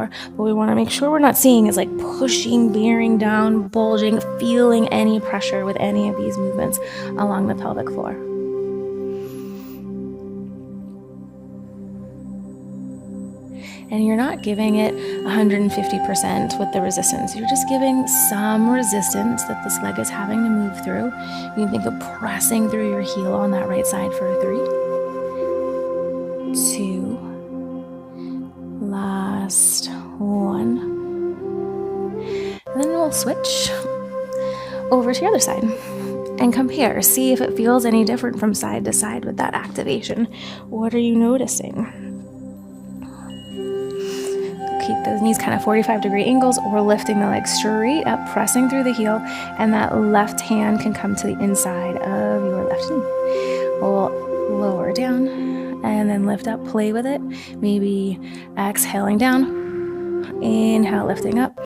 floor. But we want to make sure we're not seeing is like pushing, bearing down, bulging, feeling any pressure with any of these movements along the pelvic floor. And you're not giving it 150% with the resistance. You're just giving some resistance that this leg is having to move through. You can think of pressing through your heel on that right side for 3, 2, last 1. And then we'll switch over to the other side and compare. See if it feels any different from side to side with that activation. What are you noticing? Keep those knees kind of 45-degree angles, or lifting the leg straight up, pressing through the heel, and that left hand can come to the inside of your left knee. We'll lower down and then lift up, play with it. Maybe exhaling down, inhale, lifting up.